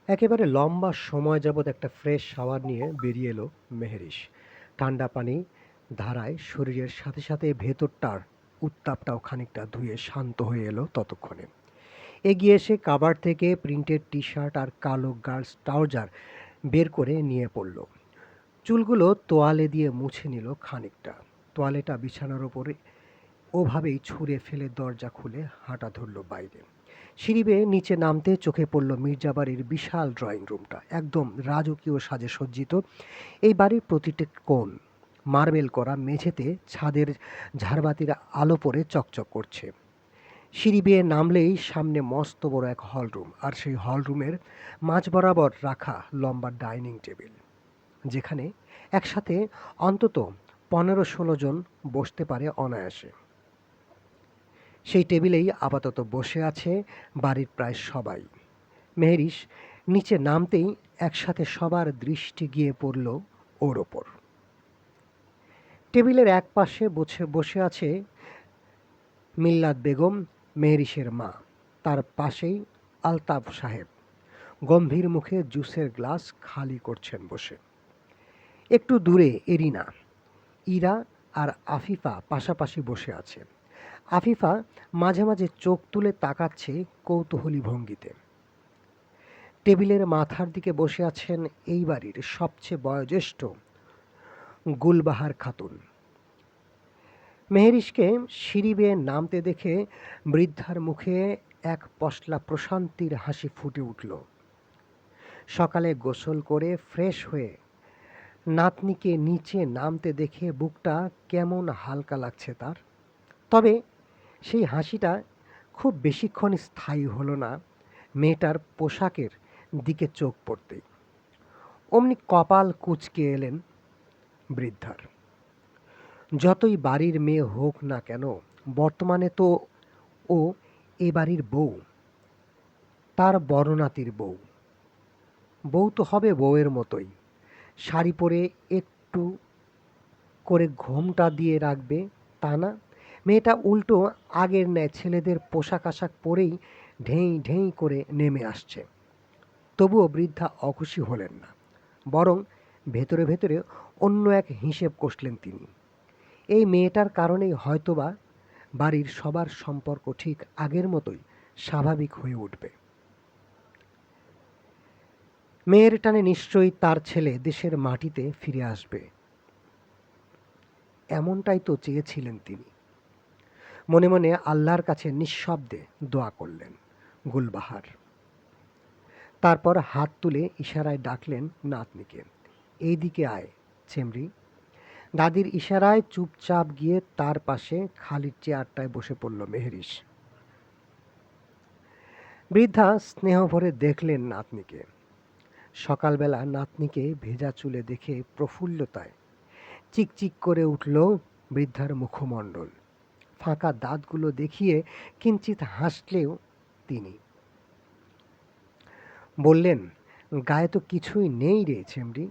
একেবারে লম্বা সময় যাবৎ একটা ফ্রেশ শাওয়ার নিয়ে বেরিয়ে এলো মেহেরিস। ঠান্ডা পানি ধারায় শরীরের সাথে সাথে ভেতরটার উত্তাপটাও খানিকটা ধুয়ে শান্ত হয়ে এলো ততক্ষণে। এগিয়ে এসে কাভার থেকে প্রিন্টেড টি শার্ট আর কালো গার্লস ট্রাউজার বের করে নিয়ে পড়ল। চুলগুলো তোয়ালে দিয়ে মুছে নিল খানিকটা। তোয়ালেটা বিছানার ওপরে ওভাবেই ছুঁড়ে ফেলে দরজা খুলে হাঁটা ধরল বাইরে। সিঁড়ি বেয়ে নিচে নামতে চোখে পড়ল মির্জাবাড়ির বিশাল ড্রয়িং রুমটা, একদম রাজকীয় সাজে সজ্জিত। এই বাড়ির প্রতিটি কোণ মার্বেল করা, মেঝেতে ছাদের ঝাড়বাতির আলো পড়ে চকচক করছে। সিঁড়ি বেয়ে নামলেই সামনে মস্ত বড় এক হলরুম, আর সেই হলরুমের মাঝ বরাবর রাখা লম্বা ডাইনিং টেবিল, যেখানে একসাথে অন্তত 15-16 জন বসতে পারে অনায়াসে। সেই টেবিলেই আপাতত বসে আছে বাড়ির প্রায় সবাই। মেহরিশ নিচে নামতেই একসাথে সবার দৃষ্টি গিয়ে পড়ল ওর ওপর। টেবিলের এক পাশে বসে আছে মিল্লাত বেগম, মেহরিশের মা। তার পাশেই আলতাফ সাহেব গম্ভীর মুখে জুসের গ্লাস খালি করছেন বসে। একটু দূরে এরিনা, ইরা আর আফিফা পাশাপাশি বসে আছে। আফিফা মাঝে মাঝে চোখ তুলে তাকাচ্ছে কৌতূহলী ভঙ্গিতে। টেবিলের মাথার দিকে বসে আছেন এই বাড়ির সবচেয়ে বয়োজ্যেষ্ঠ গুলবাহার খাতুন। মেহেরিশকে সিঁড়ি বেয়ে নামতে দেখে বৃদ্ধার মুখে এক পশলা প্রশান্তির হাসি ফুটে উঠল। সকালে গোসল করে ফ্রেশ হয়ে নাতনিকে নিচে নামতে দেখে বুকটা কেমন হালকা লাগছে তার। তবে সেই হাসিটা খুব বেশিক্ষণ স্থায়ী হলো না মেয়েটার পোশাকের দিকে চোখ পড়তেই। অমনি কপাল কুঁচকে এলেন বৃদ্ধার। যতই বাড়ির মেয়ে হোক না কেন, বর্তমানে তো ও এ বাড়ির বউ, তার বড় নাতির বউ। বউ তো হবে বউয়ের মতোই, শাড়ি পরে একটু করে ঘোমটা দিয়ে রাখবে, তা না। মেয়েটা উল্টো আগের ন্যায় ছেলেদের পোশাক আশাক পরেই ঢেই ঢেই করে নেমে আসছে। তবুও বৃদ্ধা অখুশি হলেন না, বরং ভেতরে ভেতরে অন্য এক হিসেব কষলেন তিনি। এই মেয়েটার কারণেই হয়তোবা বাড়ির সবার সম্পর্ক ঠিক আগের মতোই স্বাভাবিক হয়ে উঠবে। মেয়ের টানে নিশ্চয়ই তার ছেলে দেশের মাটিতে ফিরে আসবে, এমনটাই তো চেয়েছিলেন তিনি। মনে মনে আল্লাহর কাছে নিঃশব্দে দোয়া করলেন গুলবাহার। তারপর হাত তুলে ইশারায় ডাকলেন নাতনিকে, এইদিকে আয় ছেমরি। দাদির ইশারায় চুপচাপ গিয়ে তার পাশে খালি চেয়ারটায় বসে পড়ল মেহরিশ। বৃদ্ধা স্নেহ ভরে দেখলেন নাতনিকে। সকালবেলা নাতনিকে ভেজা চুলে দেখে প্রফুল্লতায় চিকচিক করে উঠল বৃদ্ধার মুখমণ্ডল। ফাঁকা দাঁতগুলো দেখিয়ে কিঞ্চিত হাসলেও তিনি। বললেন, গায়ে তো কিছুই নেই রে ছেমরি।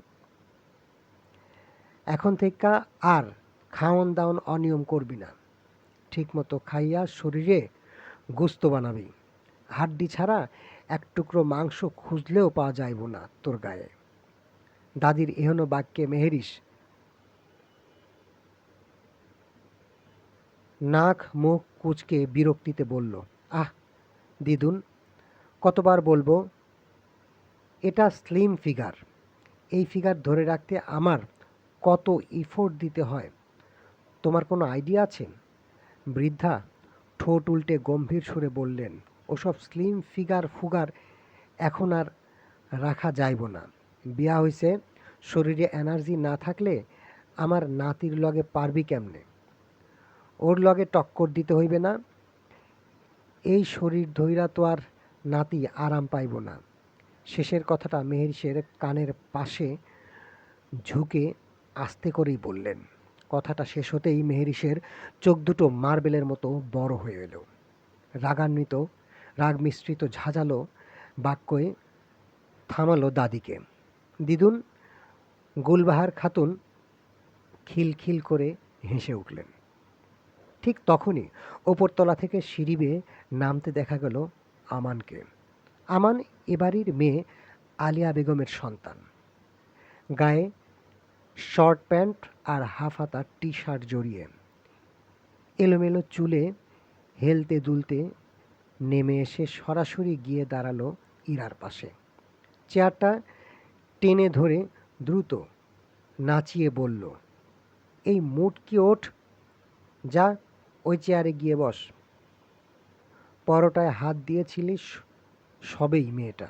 এখন থেকে আর খাওন দাওন অনিয়ম করবি না। ঠিক মতো খাইয়া শরীরে গোস্ত বানাবি। হাড্ডি ছাড়া এক টুকরো মাংস খুঁজলেও পাওয়া যাইব না তোর গায়ে। দাদির এহনো বাক্যে মেহেরিশ নাক মুখ কুঁচকে বিরক্তিতে বলল, আহ দিদুন, কতবার বলবো, এটা স্লিম ফিগার। এই ফিগার ধরে রাখতে আমার কত ইফোর্ট দিতে হয়, তোমার কোনো আইডিয়া আছে? বৃদ্ধা ঠোঁট উল্টে গম্ভীর সুরে বললেন, ওসব স্লিম ফিগার ফুগার এখন আর রাখা যাইব না। বিয়া হইছে, শরীরে এনার্জি না থাকলে আমার নাতির লগে পারবি কেমনে? ওর লগে টক্কর দিতে হইবে না। এই শরীর ধইরা তো আর নাতি আরাম পাইব না। শেষের কথাটা মেহেরিশের কানের পাশে ঝুঁকে আস্তে করেই বললেন। কথাটা শেষ হতেই মেহেরিশের চোখ দুটো মার্বেলের মতো বড় হয়ে এলো। রাগান্বিত, রাগ মিশ্রিত ঝাঁঝালো বাক্যে থামালো দাদিকে। দিদুন, গুলবাহার খাতুন খিলখিল করে হেসে উঠলেন। ঠিক তখনই ওপরতলা থেকে সিঁড়ি বেয়ে নামতে দেখা গেল আমানকে। আমান এ বাড়ির মেয়ে, আলিয়া বেগমের সন্তান। গায়ে শর্ট প্যান্ট আর হাফ হাতা টি শার্ট জড়িয়ে, এলোমেলো চুলে হেলতে দুলতে নেমে এসে সরাসরি গিয়ে দাঁড়ালো ইরার পাশে। চেয়ারটা টেনে ধরে দ্রুত নাচিয়ে বলল, এই মুটকি ওঠ, যা ওই চেয়ারে গিয়ে বস। পরোটায় হাত দিয়েছিলিস সবেই মেয়েটা।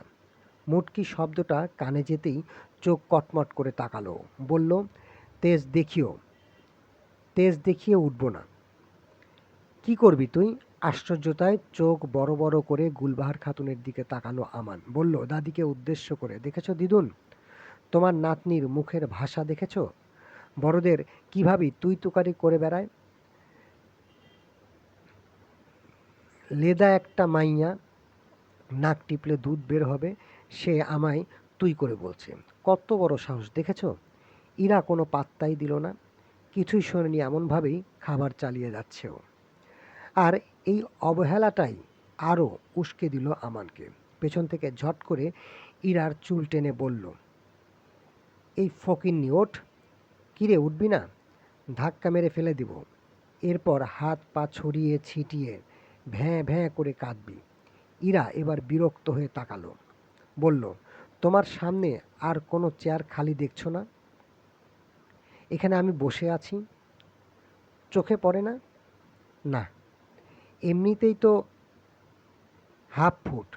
মুটকি শব্দটা কানে যেতেই চোখ কটমট করে তাকালো। বলল, তেজ দেখিয়ে উঠব না। কি করবি তুই? আশ্চর্যতায় চোখ বড় বড় করে গুলবাহার খাতুনের দিকে তাকালো আমান। বলল দাদিকে উদ্দেশ্য করে, দেখেছো দিদুন, তোমার নাতনির মুখের ভাষা দেখেছো? বড়দের কিভাবে তুই তুকারি করে বেড়ায়। লেদা একটা মাইয়া, নাক টিপলে দুধ বের হবে, সে আমায় তুই করে বলছে। কত বড় সাহস দেখেছো? ইরা কোনো পাত্তাই দিল না, কিছুই শোনেনি, এমনভাবেই খাবার চালিয়ে যাচ্ছে ও। আর এই অবহেলাটাই আরও উস্কে দিল আমানকে। পেছন থেকে ঝট করে ইরার চুল টেনে বলল, এই ফকিন্নি ওঠ। কিরে উঠবি না? ধাক্কা মেরে ফেলে দিব। এরপর হাত পা ছড়িয়ে ছিটিয়ে ভ্যাঁ ভ্যাঁ করে কাঁদবি। ইরা এবার বিরক্ত হয়ে তাকালো। বলল, তোমার সামনে আর কোনো চেয়ার খালি দেখছো না? এখানে আমি বসে আছি, চোখে পড়ে না? না, এমনিতেই তো হাফ ফুট,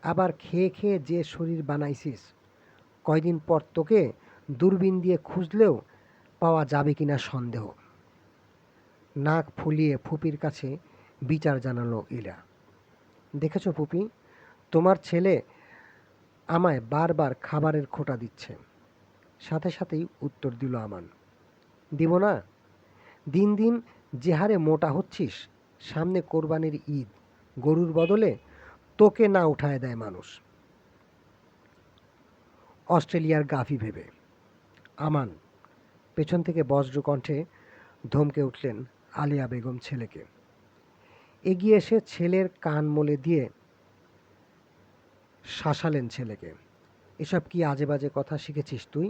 আবার খেয়ে খেয়ে যে শরীর বানাইছিস, কয়দিন পর তোকে দূরবীন দিয়ে খুঁজলেও পাওয়া যাবে কিনা সন্দেহ। নাক ফুলিয়ে ফুপির কাছে বিচার জানালো ইরা। দেখেছো ফুপি, তোমার ছেলে আমায় বারবার খাবারের খোঁটা দিচ্ছে। সাথে সাথেই উত্তর দিল আমান, দিব না? দিন দিন যে হারে মোটা হচ্ছিস, সামনে কোরবানির ঈদ, গরুর বদলে তোকে না উঠায় দেয় মানুষ। অস্ট্রেলিয়ার গাভী ভেবে। আমান পেছন থেকে বজ্র কণ্ঠে ধমকে উঠলেন আলিয়া বেগম ছেলেকে। এগিয়ে এসে ছেলের কান মলে দিয়ে শাসালেন ছেলেকে। এসব কি আজে বাজে কথা শিখেছিস তুই?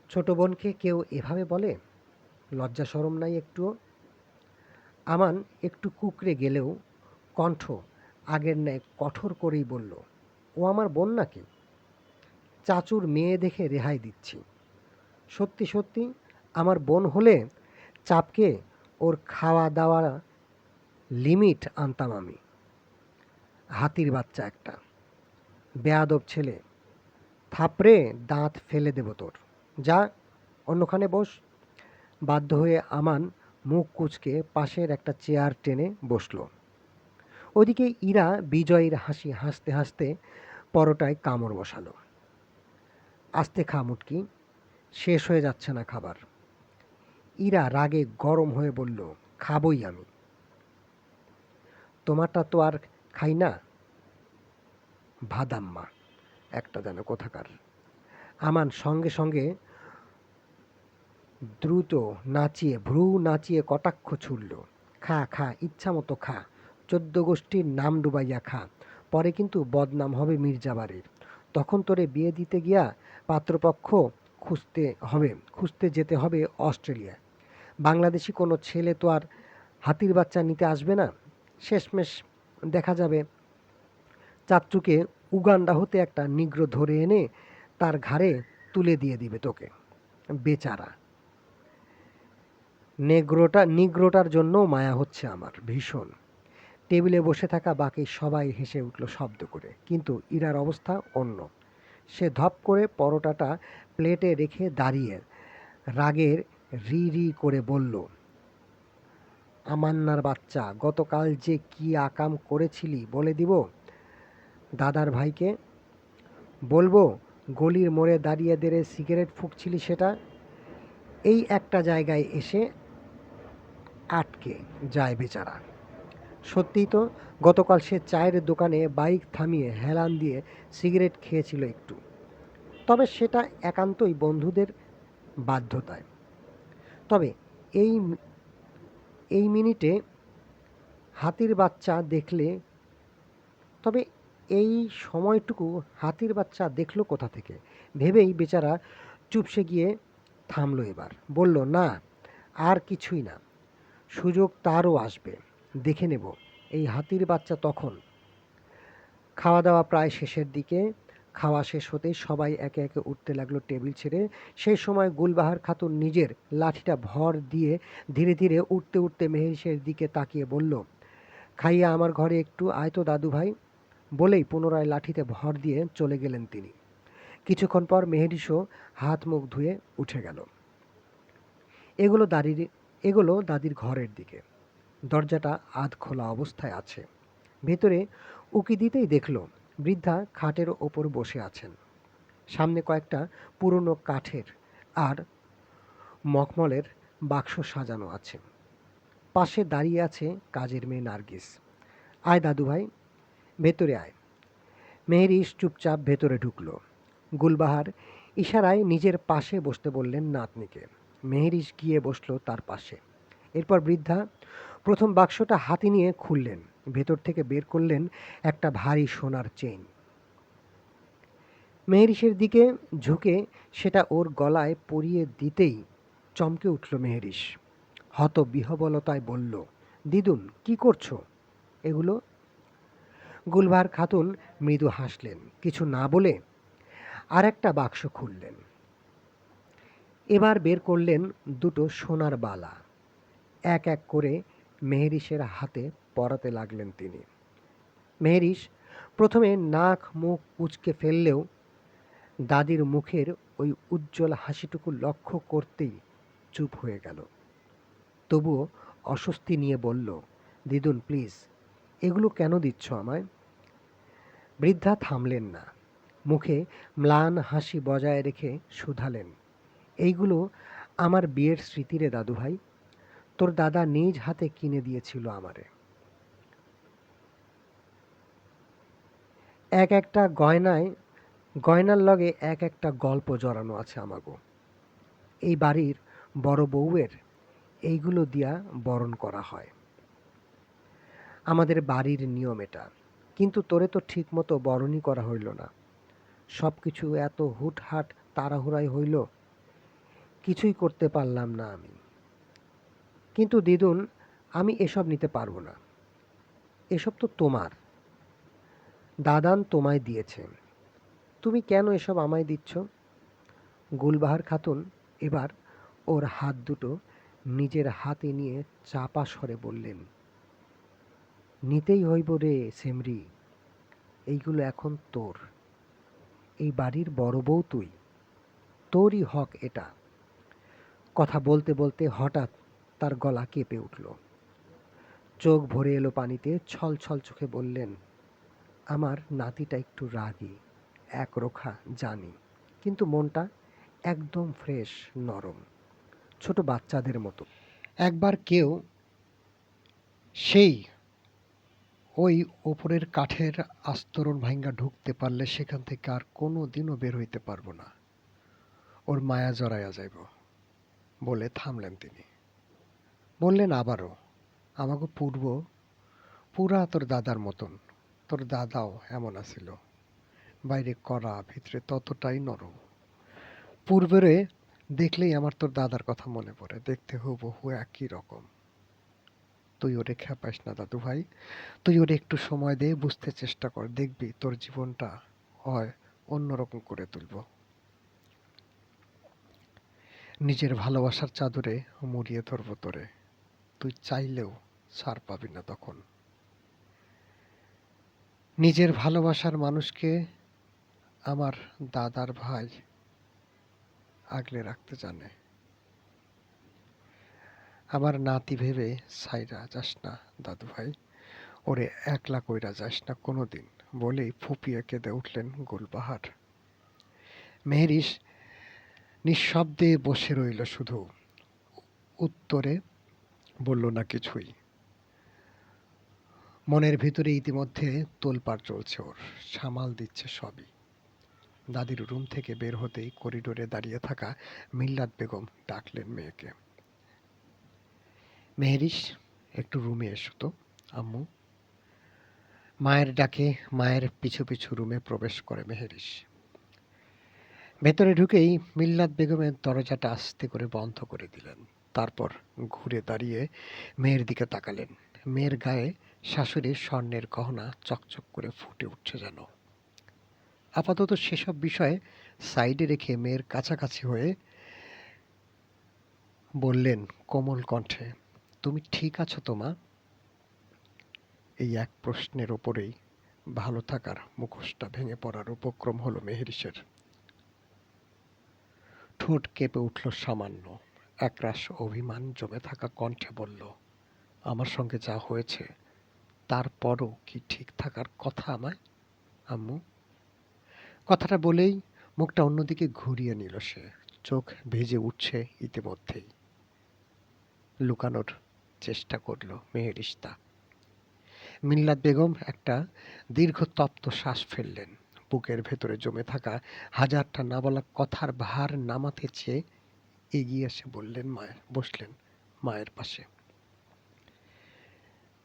ছোট বোনকে কেউ এভাবে বলে? লজ্জা শরম নাই একটুও? আমান একটু কুঁকড়ে গেলেও কণ্ঠ আগের ন্যায় কঠোর করেই বলল, ও আমার বোন নাকি? চাচুর মেয়ে দেখে রেহাই দিচ্ছি। সত্যি সত্যি আমার বোন হলে চাপকে ওর খাওয়া দাওয়া লিমিট আনতাম আমি। হাতির বাচ্চা একটা, বেয়াদব ছেলে, থাপড়ে দাঁত ফেলে দেব তোর। যা অন্যখানে বস। বাধ্য হয়ে আমান মুখ কুঁচকে পাশের একটা চেয়ার টেনে বসল। ওদিকে ইরা বিজয়ীর হাসি হাসতে হাসতে পরোটায় কামড় বসালো। আস্তে খা মুটকি, শেষ হয়ে যাচ্ছে না খাবার। ইরা রাগে গরম হয়ে বলল, খাবই আমি। তোমারটা তো আর খাই না, ভাদাম্মা একটা যেন কোথাকার। আমান সঙ্গে সঙ্গে দ্রুত ভ্রু নাচিয়ে কটাক্ষ ছুড়ল, খা খা, ইচ্ছা মতো খা, 14 গোষ্ঠীর নাম ডুবাইয়া খা, পরে কিন্তু বদনাম হবে মির্জাবাড়ির। তখন তোরে বিয়ে দিতে গিয়া পাত্রপক্ষ খুঁজতে যেতে হবে অস্ট্রেলিয়া। বাংলাদেশি কোনো ছেলে তো আর হাতির বাচ্চা নিতে আসবে না। শেষমেশ দেখা যাবে চাচ্চুকে উগান্ডা হতে একটা নিগ্রো ধরে এনে তার ঘাড়ে তুলে দিয়ে দিবে তোকে। বেচারা নিগ্রোটার জন্য মায়া হচ্ছে আমার ভীষণ। টেবিলে বসে থাকা বাকি সবাই হেসে উঠল শব্দ করে, কিন্তু ইরার অবস্থা অন্য। সে ধপ করে পরোটাটা প্লেটে রেখে দাঁড়িয়ে রাগের রি রি করে বলল, আমান্নার বাচ্চা, গতকাল যে কি আকাম করেছিলি বলে দিব দাদার ভাইকে? বলবো গলির মোড়ে দাঁড়িয়ে দেড়ে সিগারেট ফুঁকছিলি সেটা? এই একটা জায়গায় এসে আটকে যায় বেচারা। সত্যিই তো, গতকাল সে চায়ের দোকানে বাইক থামিয়ে হেলান দিয়ে সিগারেট খেয়েছিল একটু, তবে সেটা একান্তই বন্ধুদের বাধ্যতায়। তবে এই এই মিনিটে হাতির বাচ্চা দেখলে, তবে এই সময়টুকু হাতির বাচ্চা দেখলো কোথা থেকে ভেবেই বেচারা চুপসে গিয়ে থামলো। এবার বলল, না, আর কিছুই না, সুযোগ তারও আসবে, দেখে নেব। এই হাতির বাচ্চা তখন। খাওয়া দাওয়া প্রায় শেষের দিকে। খাওয়া শেষ হতেই সবাই একে একে উঠতে লাগলো টেবিল ছেড়ে। সেই সময় গুলবাহার খাতুন নিজের লাঠিটা ভর দিয়ে ধীরে ধীরে উঠতে উঠতে মেহেরিসের দিকে তাকিয়ে বলল, খাইয়া আমার ঘরে একটু আয় তো দাদু ভাই। বলেই পুনরায় লাঠিতে ভর দিয়ে চলে গেলেন তিনি। কিছুক্ষণ পর মেহেরিসও হাত মুখ ধুয়ে উঠে গেল। এগুলো দাদির এগুলো দাদির ঘরের দিকে। দরজাটা আধ খোলা অবস্থায় আছে। ভেতরে উকি দিতেই দেখল বৃদ্ধা খাটের ওপর বসে আছেন। সামনে কয়েকটা পুরনো কাঠের আর মখমলের বাক্স সাজানো আছে। পাশে দাঁড়িয়ে আছে কাজের মেয়ে নার্গিস। আয় দাদু ভাই, ভেতরে আয়। মেহেরিস চুপচাপ ভেতরে ঢুকল। গুলবাহার ইশারায় নিজের পাশে বসতে বললেন নাতনিকে। মেহেরিস গিয়ে বসল তার পাশে। এরপর বৃদ্ধা প্রথম বাক্সটা হাতে নিয়ে খুললেন। ভেতর থেকে বের করলেন একটা ভারী সোনার চেইন। মেহেরিসের দিকে ঝুঁকে সেটা ওর গলায় পরিয়ে দিতেই চমকে উঠল মেহেরিস। হতবিহ্বলতায় বলল, দিদুন, কি করছো এগুলো? গুলবাহার খাতুন মৃদু হাসলেন। কিছু না বলে আর একটা বাক্স খুললেন। এবার বের করলেন দুটো সোনার বালা। এক এক করে মেহেরিসের হাতে পরাতে লাগলেন তিনি। মেহেরিস প্রথমে নাক মুখ কুঁচকে ফেললেও দাদির মুখের ওই উজ্জ্বল হাসিটুকু লক্ষ্য করতেই চুপ হয়ে গেল। তবুও অস্বস্তি নিয়ে বলল, দিদুন প্লিজ, এগুলো কেন দিচ্ছ আমায়? বৃদ্ধা থামলেন না। মুখে ম্লান হাসি বজায় রেখে শুধালেন, এইগুলো আমার বিয়ের স্মৃতি রে দাদু ভাই। তোর দাদা নিজ হাতে কিনে দিয়েছিল আমারে। এক একটা গয়নার লগে এক একটা গল্প জড়ানো আছে আমাগো। এই বাড়ির বড় বউয়ের এইগুলো দিয়া বরণ করা হয়। আমাদের বাড়ির নিয়ম এটা। কিন্তু তোরে তো ঠিক মতো বরণই করা হইল না। সব কিছু এত হুটহাট তাড়াহুড়াই হইল, কিছুই করতে পারলাম না আমি। কিন্তু দিদুন, আমি এসব নিতে পারবো না। এসব তো তোমার, দাদান তোমায় দিয়েছে। তুমি কেন এসব আমায় দিচ্ছ? গুলবাহার খাতুন এবার ওর হাত দুটো নিজের হাতে নিয়ে চাপা স্বরে বললেন, নিতেই হইব রে সেমরি, এইগুলো এখন তোর। এই বাড়ির বড় বউ তুই, তোরই হক এটা। কথা বলতে বলতে হঠাৎ তার গলা কেঁপে উঠল। চোখ ভরে এলো পানিতে। ছল ছল চোখে বললেন, আমার নাতিটা একটু রাগী, একরোখা জানি, কিন্তু মনটা একদম ফ্রেশ, নরম, ছোট বাচ্চাদের মতো। একবার কেউ সেই ওই ওপরের কাঠের আস্তরণ ভাঙ্গা ঢুকতে পারলে সেখান থেকে আর কোনো দিনও বের হইতে পারবো না। ওর মায়া জড়াইয়া যাইব। বলে থামলেন তিনি। বললেন আবারও, আমাকে পুরা তোর দাদার মতন। তোর দাদাও এমন আছিল, বাইরে কড়া, ভিতরে ততটাই নরম। পূর্বেরে দেখলেই আমার তোর দাদার কথা মনে পড়ে, দেখতে হুবহু একই রকম। তুই ওরে খেপাইস না দাদু ভাই, তুই ওরে একটু সময় দে, বুঝতে চেষ্টা কর, দেখবি তোর জীবনটা হয় অন্যরকম করে তুলব। নিজের ভালোবাসার চাদরে মুড়িয়ে ধরবো তোরে, তুই চাইলেও ছাড় পাবি না তখন। নিজের ভালোবাসার মানুষকে আমার দাদার ভাই আগলে রাখতে জানে। আমার নাতি ভেবে ছাইরা যাস না দাদু ভাই, ওরে একলা কইরা যাস না কোনোদিন। বলেই ফুঁপিয়ে কেঁদে উঠলেন গুলবাহার। মেহেরিস নিঃশব্দে বসে রইল শুধু, উত্তরে বলল না কিছুই। মনের ভিতরে ইতিমধ্যে তোলপাড় চলছে ওর, সামাল দিচ্ছে সবই। দাদির রুম থেকে বের হতেই করিডোরে দাঁড়িয়ে থাকা মিল্লাত বেগম ডাকলেন মেয়েকে, মেহেরিস, একটু রুমে এসো তো আম্মু। মায়ের ডাকে মায়ের পিছু পিছু রুমে প্রবেশ করে মেহেরিস। ভেতরে ঢুকেই মিল্লাত বেগমের দরজাটা আস্তে করে বন্ধ করে দিলেন। তারপর ঘুরে দাঁড়িয়ে মেয়ের দিকে তাকালেন। মেয়ের গায়ে শাশুড়ির স্বর্ণের গহনা চকচক করে ফুটে উঠছে যেন। আপাতত সেসব বিষয়ে সাইডে রেখে মেয়ের কাছাকাছি হয়ে বললেন কোমল কণ্ঠে, তুমি ঠিক আছো তো মা? এই এক প্রশ্নের ওপরেই ভালো থাকার মুখোশটা ভেঙে পড়ার উপক্রম হলো মেহেরিসের। ঠোঁট কেঁপে উঠল সামান্য। একরাশ অভিমান জমে থাকা কণ্ঠে বলল, আমার সঙ্গে যা হয়েছে তারপরও কি ঠিক থাকার কথা আমায়, আম্মু? কথাটা বলেই মুখটা অন্যদিকে ঘুরিয়ে নিল সে। চোখ ভিজে উঠছে ইতিমধ্যেই। লুকানোর চেষ্টা করল মেহেরিস তা। মিল্লাত বেগম একটা দীর্ঘ তপ্ত শ্বাস ফেললেন। বুকের ভেতরে জমে থাকা হাজারটা না বলা কথার ভার নামাতে চেয়ে এগিয়ে এসে বসলেন মায়ের পাশে।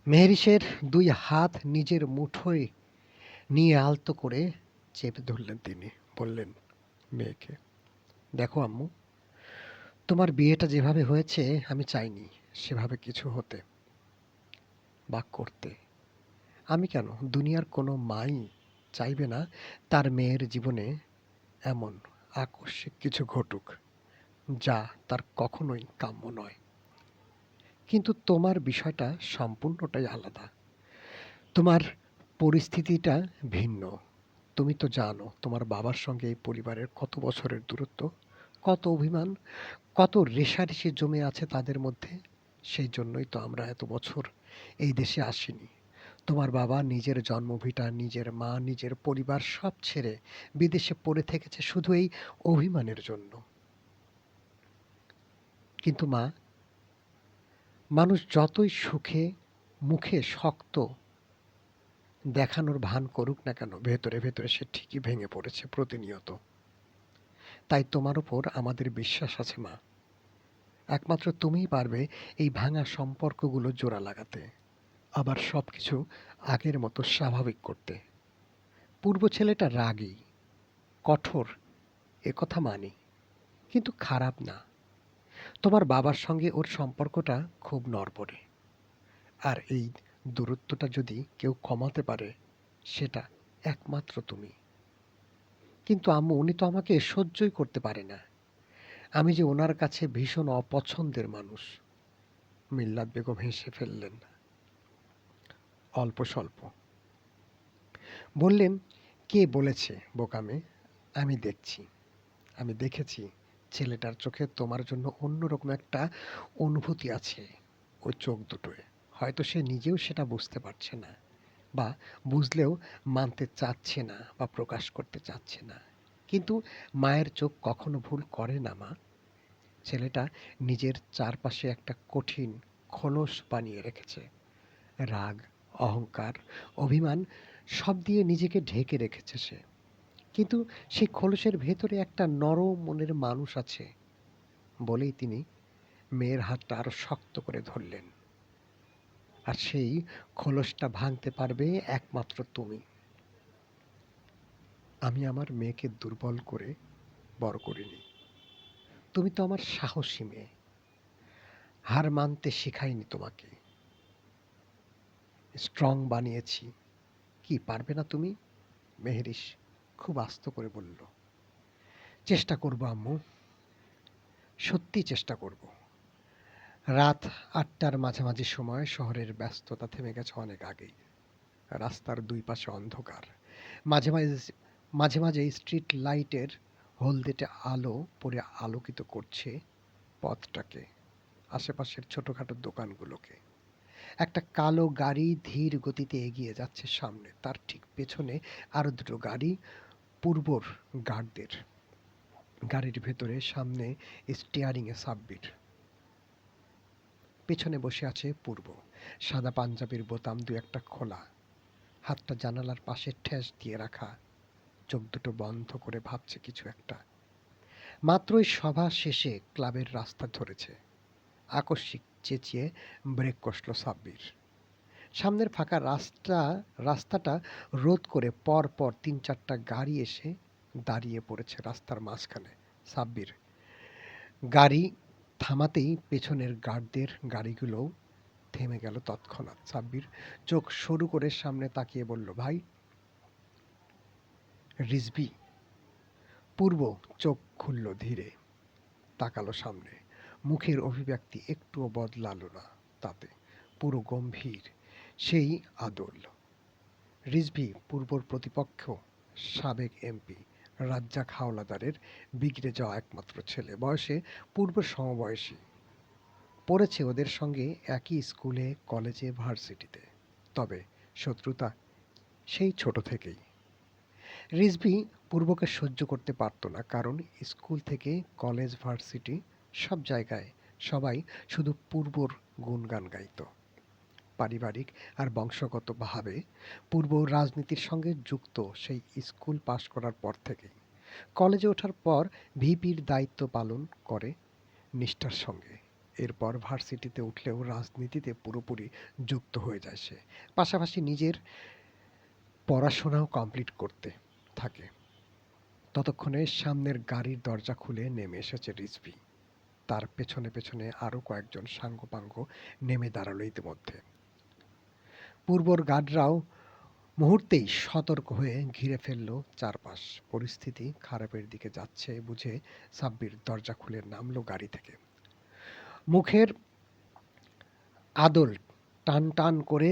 মেহেরিসের দুই হাত নিজের মুঠোয় নিয়ে আলতো করে চেপে ধরলেন তিনি। বললেন মেয়েকে, দেখো আম্মু, তোমার বিয়েটা যেভাবে হয়েছে আমি চাইনি সেভাবে কিছু হতে বা করতে। আমি কেন, দুনিয়ার কোনো মাই চাইবে না তার মেয়ের জীবনে এমন আকস্মিক কিছু ঘটুক যা তার কখনোই কাম্য নয়। কিন্তু তোমার বিষয়টা সম্পূর্ণটাই আলাদা। তোমার পরিস্থিতিটা ভিন্ন। তুমি তো জানো তোমার বাবার সঙ্গে এই পরিবারের কত বছরের দূরত্ব, কত অভিমান, কত রেষারেষি জমে আছে তাদের মধ্যে। সেই জন্যই তো আমরা এত বছর এই দেশে আসিনি। তোমার বাবা নিজের জন্মভিটা, নিজের মা, নিজের পরিবার সব ছেড়ে বিদেশে পড়ে থেকেছে শুধু এই অভিমানের জন্য। কিন্তু মা, মানুষ যতই সুখে মুখে শক্ত দেখানোর ভান করুক না কেন, ভেতরে ভেতরে সে ঠিকই ভেঙে পড়েছে প্রতিনিয়ত। তাই তোমার ওপর আমাদের বিশ্বাস আছে মা। একমাত্র তুমিই পারবে এই ভাঙা সম্পর্কগুলো জোড়া লাগাতে, আবার সবকিছু আগের মতো স্বাভাবিক করতে। পূর্ব ছেলেটা রাগী, কঠোর, একথা মানি, কিন্তু খারাপ না। তোমার বাবার সঙ্গে ওর সম্পর্কটা খুব নড়বড়ে। আর এই দূরত্বটা যদি কেউ কমাতে পারে সেটা একমাত্র তুমি। কিন্তু আম্মু, উনি তো আমাকে সহ্যই করতে পারে না। আমি যে ওনার কাছে ভীষণ অপছন্দের মানুষ। মিল্লাত বেগম হেসে ফেললেন অল্প স্বল্প। বললেন, কে বলেছে বোকামে? আমি দেখছি, আমি দেখেছি ছেলেটার চোখে তোমার জন্য অন্যরকম একটা অনুভূতি আছে। ওই চোখ দুটোয় হয়তো সে নিজেও সেটা বুঝতে পারছে না, বা বুঝলেও মানতে চাচ্ছে না বা প্রকাশ করতে চাচ্ছে না। কিন্তু মায়ের চোখ কখনো ভুল করে না মা। ছেলেটা নিজের চারপাশে একটা কঠিন খোলস বানিয়ে রেখেছে। রাগ, অহংকার, অভিমান সব দিয়ে নিজেকে ঢেকে রেখেছে সে। কিন্তু সেই খোলসের ভেতরে একটা নরম মনের মানুষ আছে বলেই তিনি মেয়ের হাতটা আরো শক্ত করে ধরলেন। আর সেই খোলসটা ভাঙতে পারবে একমাত্র তুমি। আমি আমার মেয়েকে দুর্বল করে বড় করিনি। তুমি তো আমার সাহসী মেয়ে। হার মানতে শেখাইনি তোমাকে, স্ট্রং বানিয়েছি। কি পারবে না তুমি? মেহেরিস খুব আস্ত করে বলল, চেষ্টা করব আম্মু, সত্যি চেষ্টা করব। রাত ৮টার মাঝামাঝি সময় শহরের ব্যস্ততা থেমে গেছে অনেক আগেই। রাস্তার দুই পাশে অন্ধকার। মাঝে মাঝে মাঝে মাঝে স্ট্রিট লাইটের হলদেটে আলো পড়ে আলোকিত করছে পথটাকে, আশেপাশের ছোটখাটো দোকানগুলোকে। একটা কালো গাড়ি ধীর গতিতে এগিয়ে যাচ্ছে সামনে। তার ঠিক পেছনে আরো দুটো গাড়ি, পূর্বর গার্ডদের। গাড়ির ভেতরে সামনে স্টিয়ারিংয়ে সাব্বির, পেছনে বসে আছে পূর্ব। সাদা পাঞ্জাবির বোতাম দু একটা খোলা, হাতটা জানালার পাশে ঠেস দিয়ে রাখা, চোখ দুটো বন্ধ করে ভাবছে কিছু একটা। মাত্রই সভা শেষে ক্লাবের রাস্তা ধরেছে। আকস্মিক চেঁচিয়ে ব্রেক কষল সাব্বির। সামনের ফাঁকা রাস্তাটা রোধ করে পর পর ৩-৪টা গাড়ি এসে দাঁড়িয়ে পড়েছে রাস্তার মাঝখানে। সাব্বির গাড়ি থামাতেই পেছনের গার্ডদের গাড়িগুলোও থেমে গেল তৎক্ষণাৎ। সাব্বির চোখ সরু করে সামনে তাকিয়ে বলল, ভাই। রিজভী। পূর্ব চোখ খুলল ধীরে, তাকালো সামনে। মুখের অভিব্যক্তি একটুও বদলালো না তাতে, পুরো গম্ভীর, সেই আদল। রিজভী পূর্বর প্রতিপক্ষ, সাবেক এমপি রাজ্জাক হাওলাদারের বিগড়ে যাওয়া একমাত্র ছেলে, বয়সে পূর্বের সমবয়সী, পড়েছে ওদের সঙ্গে একই স্কুলে, কলেজে, ভার্সিটিতে। তবে শত্রুতা সেই ছোট থেকেই। রিজভী পূর্বকে সহ্য করতে পারত না, কারণ স্কুল থেকে কলেজ, ভার্সিটি সব জায়গায় সবাই শুধু পূর্বর গুণগান গাইত। পারিবারিক আর বংশগতভাবে পূর্ব রাজনীতির সঙ্গে যুক্ত সেই স্কুল পাশ করার পর থেকেই। কলেজে ওঠার পর ভিপির দায়িত্ব পালন করে নিষ্ঠার সঙ্গে। এরপর ভার্সিটিতে উঠলেও রাজনীতিতে পুরোপুরি যুক্ত হয়ে যায় সে। পাশাপাশি নিজের পড়াশোনাও কমপ্লিট করতে থাকে। ততক্ষণে সামনের গাড়ির দরজা খুলে নেমে এসেছে রিজভী। তার পেছনে পেছনে আরও কয়েকজন সাঙ্গপাঙ্গ নেমে দাঁড়ালো ইতিমধ্যে। পূর্বর গার্ডরাও মুহূর্তেই সতর্ক হয়ে ঘিরে ফেলল চারপাশ। পরিস্থিতি খারাপের দিকে যাচ্ছে বুঝে সাব্বির দরজা খুলে নামলো গাড়ি থেকে। মুখের আদল টান টান করে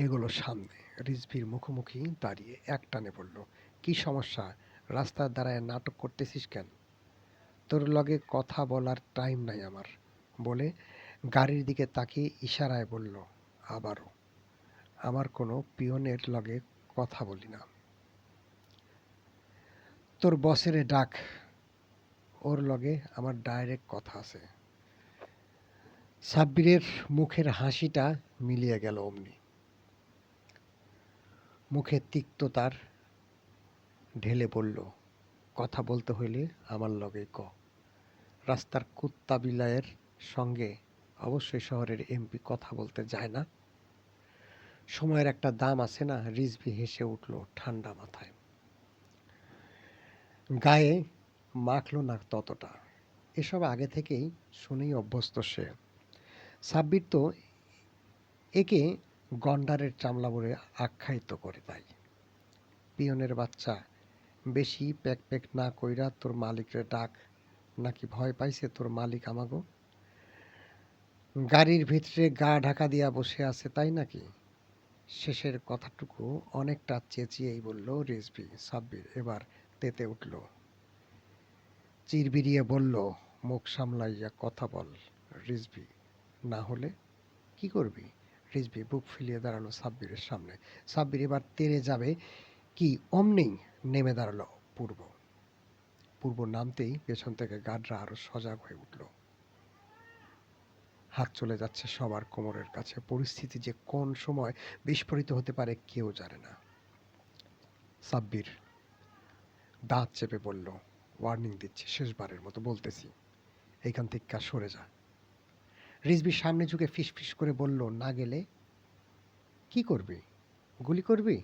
এগোলো সামনে। রিজভীর মুখোমুখি দাঁড়িয়ে একটানে বলল, কি সমস্যা? রাস্তার দাঁড়ায় নাটক করতেছিস কেন? তোর লগে কথা বলার টাইম নাই আমার, বলে গাড়ির দিকে তাকিয়ে ইশারায় বলল, আবারও। আমার কোনো পিয়নের লগে কথা বলি না। তোর বসেরে ডাক, ওর লগে আমার ডাইরেক্ট কথা আছে। সাব্বিরের মুখের হাসিটা মিলিয়ে গেল অমনি। মুখে তিক্ততার ঢেলে বলল, কথা বলতে হইলে আমার লগে ক। রাস্তার কুত্তা বিলায়ের সঙ্গে অবশ্যই শহরের এমপি কথা বলতে যায় না। সময়ের একটা দাম আছে না? রিজভী হেসে উঠল ঠান্ডা মাথায়। গায়ে মাখল না ততটা। এসব আগে থেকেই শুনেই অভ্যস্ত সে। সাব্বির তো একে গন্ডারের চামড়া বলে আখ্যায়িত করে। তাই পিয়নের বাচ্চা, বেশি প্যাক প্যাক না কইরা তোর মালিকরে ডাক। নাকি ভয় পাইছে তোর মালিক আমাগো? গাড়ির ভিতরে গা ঢাকা দিয়া বসে আছে তাই নাকি? শেষের কথাটুকু অনেকটা চেঁচিয়েই বলল রিজভী। সাব্বির এবার তেতে উঠল, চিরবিরিয়ে বলল, মুখ সামলাইয়া কথা বল রিজভী, না হলে কি করবি? রিজভী বুক ফুলিয়ে দাঁড়ালো সাব্বিরের সামনে। সাব্বির এবার তেড়ে যাবে কি অমনি নেমে দাঁড়ালো পূর্ব। পূর্ব নামতেই পেছন থেকে গার্ডরা আরো সজাগ হয়ে উঠল। হাত চলে যাচ্ছে সবার কোমরের কাছে। পরিস্থিতি যে কোন সময় বিস্ফোরিত হতে পারে কেউ জানে না। সাব্বির দাঁত চেপে বলল, ওয়ার্নিং দিচ্ছি, শেষবারের মতো বলতেছি, এইখান থেকে সরে যা। রিজভী সামনে ঝুঁকে ফিসফিস করে বলল, না গেলে কি করবি? গুলি করবি?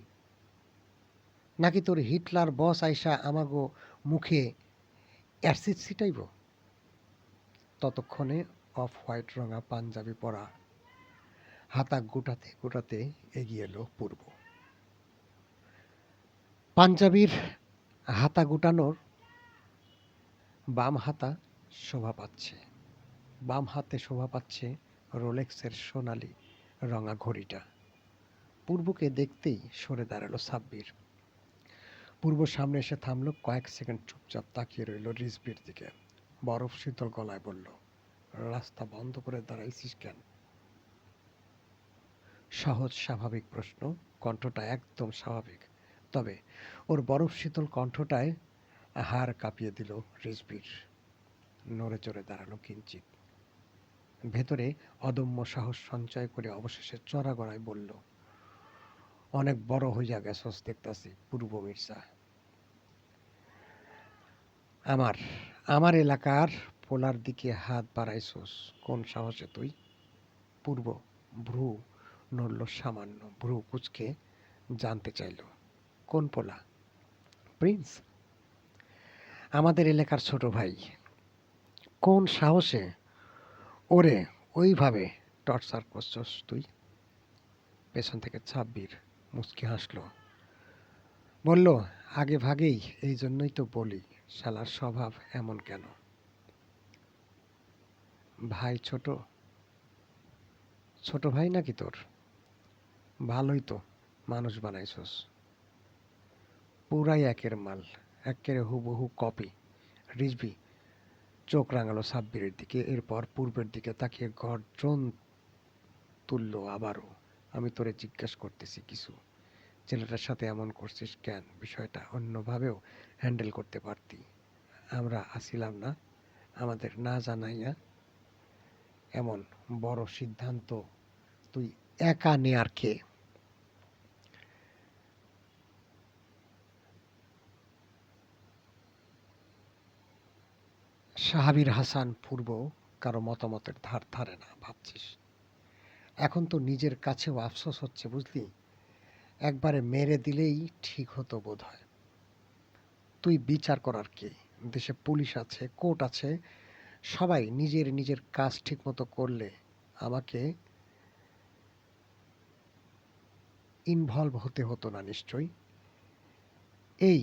নাকি তোর হিটলার বস আইসা আমাগো মুখে অ্যাসিড ছিটাইব? ততক্ষণে অফ হোয়াইট রঙা পাঞ্জাবি পরা হাতা গোটাতে গোটাতে এগিয়ে এলো পূর্ব। পাঞ্জাবির হাতা গুটানোর বাম হাতা শোভা পাচ্ছে। বাম হাতে শোভা পাচ্ছে রোলেক্সের সোনালি রঙা ঘড়িটা। পূর্বকে দেখতেই সরে দাঁড়ালো সাব্বির। পূর্ব সামনে এসে থামলো, কয়েক সেকেন্ড চুপচাপ তাকিয়ে রইল রিজভীর দিকে। বরফ শীতল গলায় বলল, রাস্তা বন্ধ করে দাঁড়াইছিস কেন? সহজ স্বাভাবিক প্রশ্ন, কণ্ঠটা একদম স্বাভাবিক। তবে ওর বরফ শীতল কণ্ঠটায় হাড় কাঁপিয়ে দিল রিজভীর। নড়ে চড়ে দাঁড়ালো কিঞ্চিত। ভেতরে অদম্য সাহস সঞ্চয় করে অবশেষে চড়া গলায় বলল, অনেক বড় হইয়া গেছস দেখতাছি পূর্ব মির্জা। আমার আমার এলাকার পোলার দিকে হাত বাড়াইছস কোন সাহসে তুই? পূর্ব ভ্রু নড়ল সামান্য, ভ্রু কুঁচকে জানতে চাইল, কোন পোলা? প্রিন্স, আমাদের এলাকার ছোট ভাই। কোন সাহসে ওরে ওইভাবে টর্চার করছস তুই? পেছন থেকে ছাব্বির মুচকি হাসল, বলল, আগে ভাগেই, এই জন্যই তো বলি শালার স্বভাব এমন কেন। ভাই ছোট? ছোট ভাই নাকি তোর? ভালোই তো মানুষ বানাইছস, পুরাই একের মাল, একের হুবহু কপি। রিজভি চোখ রাঙালো সাব্বিরের দিকে, এরপর পূর্বের দিকে তাকিয়ে গর্জন তুলল আবারও, আমি তোরে জিজ্ঞেস করতেছি কিছু, ছেলেটার সাথে এমন করছিস কেন? বিষয়টা অন্যভাবেও হ্যান্ডেল করতে পারতি। আমরা আসিলাম না? আমাদের না জানাইয়া এমন বড় সিদ্ধান্ত তুই একা নেয়ার কে? সাহাবীর হাসান পূর্ব কারো মতামতের ধার ধারে না, ভাবছিস? এখন তো নিজের কাছেও আফসোস হচ্ছে, বুঝলি? একবারে মেরে দিলেই ঠিক হতো বোধহয়। তুই বিচার করার কে? দেশে পুলিশ আছে, কোর্ট আছে, সবাই নিজের নিজের কাজ ঠিকমতো করলে আমাকে ইনভলভ হতে হতো না নিশ্চয়ই। এই,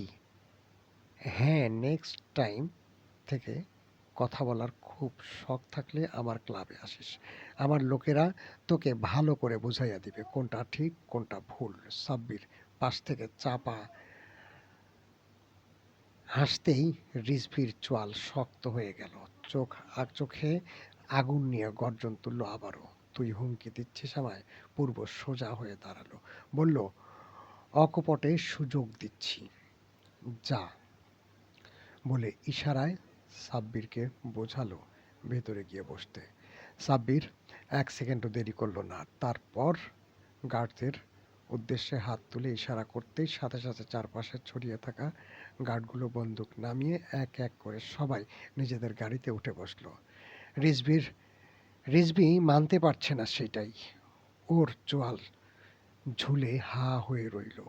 হ্যাঁ, নেক্সট টাইম থেকে কথা বলার খুব শখ থাকলে আমার ক্লাবে আসিস। আমার লোকেরা তোকে ভালো করে বুঝাইয়া দিবে কোনটা ঠিক কোনটা ভুল। সাব্বির পাশ থেকে চাপা হাসতেই রিজভির চোয়াল শক্ত হয়ে গেল। চোখে আগুন নিয়ে গর্জন তুলল আবারও, তুই হুমকি দিচ্ছিস আমায়? পূর্ব সোজা হয়ে দাঁড়ালো, বলল, অকপটে সুযোগ দিচ্ছি, যা। বলে ইশারায় সাব্বিরকে বোঝালো ভেতরে গিয়ে বসতে। সাব্বির এক সেকেন্ডও দেরি করল না, তারপর গার্ডদের উদ্দেশ্যে হাত তুলে ইশারা করতেই সাথে সাথে চারপাশে ছড়িয়ে থাকা গার্ডগুলো বন্দুক নামিয়ে এক এক করে সবাই নিজেদের গাড়িতে উঠে বসলো। রিজভির রিজভি মানতে পারছে না সেটাই, ওর চোয়াল ঝুলে হা হয়ে রইল।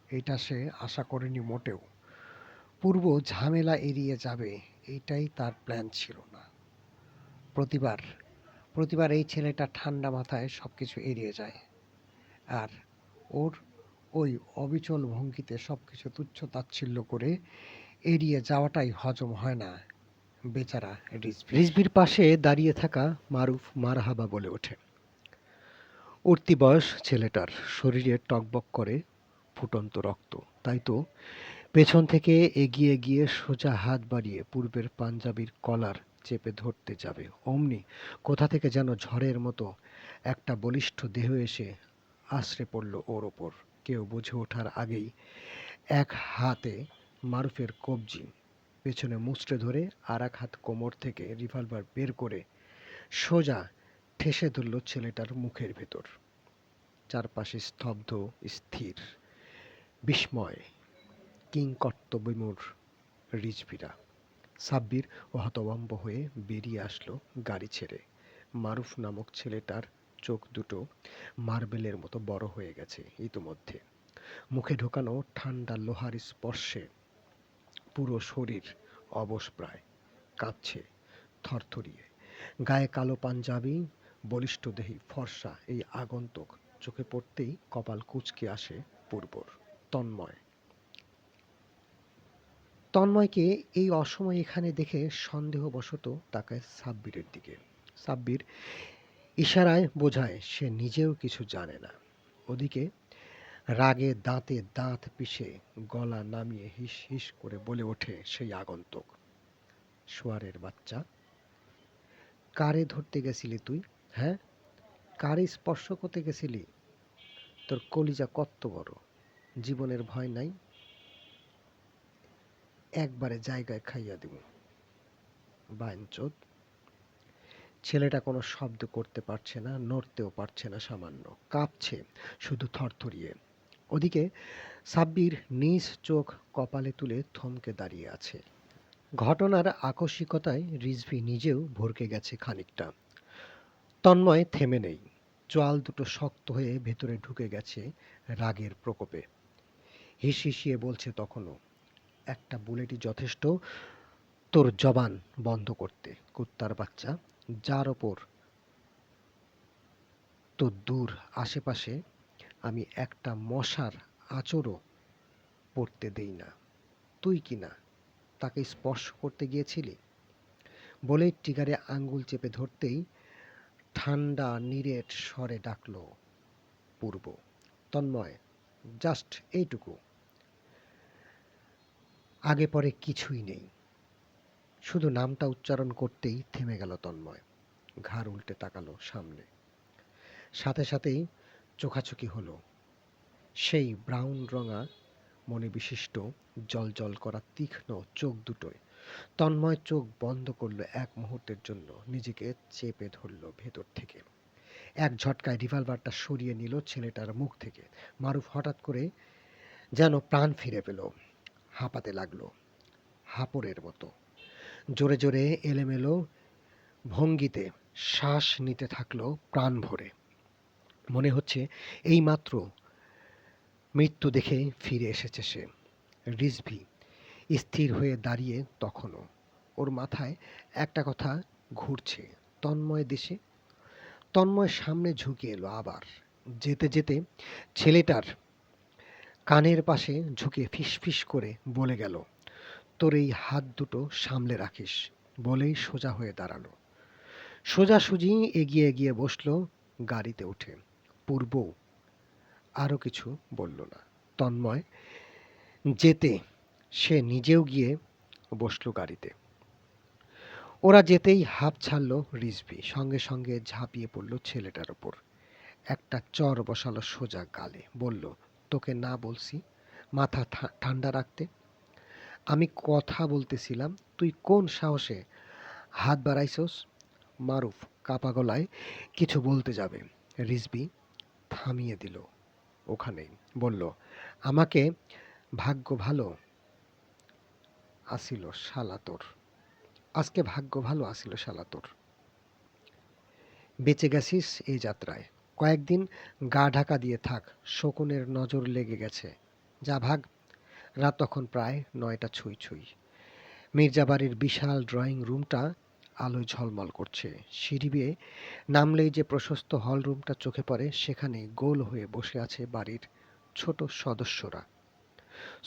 এটা সে আশা করেনি মোটেও। পূর্ব ঝামেলা এড়িয়ে যাবে এইটাই তার প্ল্যান ছিল না। প্রতিবার প্রতিবার এই ছেলেটা ঠান্ডা মাথায় সবকিছু এড়িয়ে যায়, আর ওর ওই অবিচল ভঙ্গিতে সবকিছু তুচ্ছ তাচ্ছিল্য করে এড়িয়ে যাওয়াটাই হজম হয় না বেচারা রিজভির পাশে দাঁড়িয়ে থাকা মারুফ মারহাবা বলে ওঠে। উঠতি বয়স ছেলেটার, শরীরে টকবক করে ফুটন্ত রক্ত, তাই তো পেছন থেকে এগিয়ে গিয়ে সোজা হাত বাড়িয়ে পূর্বের পাঞ্জাবির কলার চেপে ধরতে যাবে, অমনি কোথা থেকে যেন ঝড়ের মতো একটা বলিষ্ঠ দেহ এসে আছড়ে পড়ল ওর ওপর। কেউ বুঝে ওঠার আগেই এক হাতে মারুফের কবজি পেছনে মুচড়ে ধরে আর এক হাত কোমর থেকে রিভলভার বের করে সোজা ঠেসে ধরল ছেলেটার মুখের ভেতর। চারপাশে স্তব্ধ, স্থির, বিস্ময়, কিংকর্তব্যবিমূঢ় রিজভিরা। সাব্বির ও হতভম্ব হয়ে বেরিয়ে আসলো গাড়ি ছেড়ে। মারুফ নামক ছেলেটার চোখ দুটো মার্বেলের মতো বড় হয়ে গেছে ইতোমধ্যে। মুখে ঢোকানো ঠান্ডা লোহার স্পর্শে পুরো শরীর অবশ প্রায়, কাঁপছে থরথরিয়ে। গায়ে কালো পাঞ্জাবি, বলিষ্ঠ দেহী ফর্সা এই আগন্তুক চোখে পড়তেই কপাল কুঁচকে আসে পূর্বর। তন্ময় তন্ময়কে এই অসময়ে এখানে দেখে সন্দেহবশত তাকায় সাব্বিরের দিকে। সাব্বির ইশারায় বোঝায় সে নিজেও কিছু জানে না। ওদিকে রাগে দাঁতে দাঁত পিষে গলা নামিয়ে হিস হিস করে বলে ওঠে সেই আগন্তুক, শোয়ারের বাচ্চা, কারে ধরতে গেছিলি তুই? হ্যাঁ, কারে স্পর্শ করতে গেছিলি? তোর কলিজা কত বড়, জীবনের ভয় নাই? একবারে জায়গায় খাইয়া দিব বাইনচোদ। ছেলেটা কোনো শব্দ করতে পারছে না, নড়তেও পারছে না, সামান্য কাঁপছে শুধু থরথরিয়ে। ওদিকে সাব্বির নিজ চোখ কপালে তুলে থমকে দাঁড়িয়ে আছে। ঘটনার আকস্মিকতায় রিজভি নিজেও ভরকে গেছে খানিকটা। তন্ময় থেমে নেই, চোয়াল দুটো শক্ত হয়ে ভেতরে ঢুকে গেছে রাগের প্রকোপে। হিসিয়ে বলছে তখনও, একটা বুলেটই যথেষ্ট তোর জবান বন্ধ করতে, কুত্তার বাচ্চা। যার ওপর তো দূর আশেপাশে আমি একটা মশার আঁচড়ও পড়তে দেই না। তুই কি না তাকে স্পর্শ করতে গিয়েছিলি? বলেই ট্রিগারে আঙ্গুল চেপে ধরতেই ঠান্ডা নিরেট স্বরে ডাকল পূর্ব। তন্ময়, জাস্ট এইটুকু। আগে পরে কিছুই নেই। শুধু নামটা উচ্চারণ করতেই থেমে গেল তন্ময়। ঘাড় উল্টে তাকালো সামনে। সাথে সাথেই চোখাচোখি হলো সেই ব্রাউন রঙা মণিবিশিষ্ট জ্বলজ্বল করা তীক্ষ্ণ চোখ দুটোয়। তন্ময় চোখ বন্ধ করলো এক মুহূর্তের জন্য, নিজেকে চেপে ধরল ভেতর থেকে। এক ঝটকায় রিভলভারটা সরিয়ে নিল ছেলেটার মুখ থেকে। মারুফ হঠাৎ করে যেন প্রাণ ফিরে পেল, হাঁপাতে লাগলো হাঁপড়ের মতো। জোরে জোরে এলোমেলো ভঙ্গিতে শ্বাস নিতে থাকলো প্রাণ ভরে। মনে হচ্ছে এইমাত্র মৃত্যু দেখে ফিরে এসেছে সে। রিজভী স্থির হয়ে দাঁড়িয়ে তখনও। ওর মাথায় একটা কথা ঘুরছে, তন্ময় দেশে। তন্ময় সামনে ঝুঁকে এলো আবার। যেতে যেতে ছেলেটার কানের পাশে ঝুঁকে ফিসফিস করে বলে গেল, তোর এই হাত দুটো সামলে রাখিস। বলেই সোজা হয়ে দাঁড়ালো। সোজাসুজি এগিয়ে গিয়ে বসলো গাড়িতে উঠে। পূর্ব আরও কিছু বলল না। তন্ময় যেতে সে নিজেও গিয়ে বসলো গাড়িতে। ওরা যেতেই হাঁপ ছাড়ল রিজভী। সঙ্গে সঙ্গে ঝাঁপিয়ে পড়ল ছেলেটার ওপর। একটা চর বসালো সোজা গালে। বলল, তোকে না বলছি মাথা ঠান্ডা রাখতে? আমি কথা বলতেছিলাম, তুই কোন সাহসে হাত বাড়াইছস? মারুফ কাপা গলায় কিছু বলতে যাবে, রিজভী থামিয়ে দিল ওখানেই। বলল, আমাকে ভাগ্য ভালো আসিল শালা তোর। আজকে ভাগ্য ভালো আসিল শালা তোর। বেঁচে গেছিস এই যাত্রায়। কয়েকদিন গা ঢাকা দিয়ে থাক, শকুনের নজর লেগে গেছে। যা ভাগ। রাত তখন প্রায় 9টা ছুঁই ছুঁই। মির্জাবাড়ির বিশাল ড্রয়িং রুমটা আলোয় ঝলমল করছে। সিঁড়ি বেয়ে নামলেই যে প্রশস্ত হল রুমটা চোখে পড়ে, সেখানে গোল হয়ে বসে আছে বাড়ির ছোট সদস্যরা।